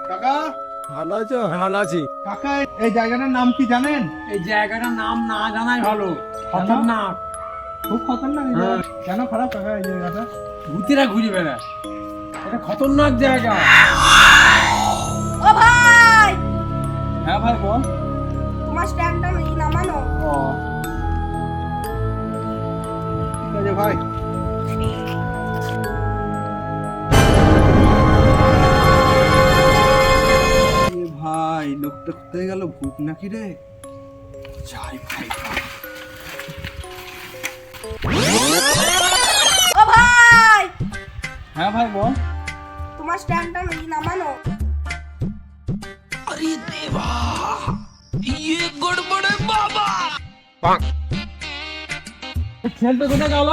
কাকা ভালো আছো? ভালো আছি। কাকা এই জায়গাটার নাম কি জানেন? এই জায়গাটার নাম না জানাই ভালো। খতরনাক। খুব খতরনাক এই জায়গা। কেন খারাপ কাকা এই জায়গাটা? ভূতিরা ঘুরে বেড়ায়। এটা খতরনাক জায়গা। ও ভাই, হ্যাঁ ভাই বল। তোমার স্ট্যান্ডটা নামানো। ও ঠিক আছে ভাই। এ ভাই লোকটা কোথায় গেল? ভূত নাকি রে? যাই ভাই। ও ভাই, হ্যাঁ ভাই বল। তোমার স্ট্যান্ডটা নামানো। ছেলেটা কোথায় গেল?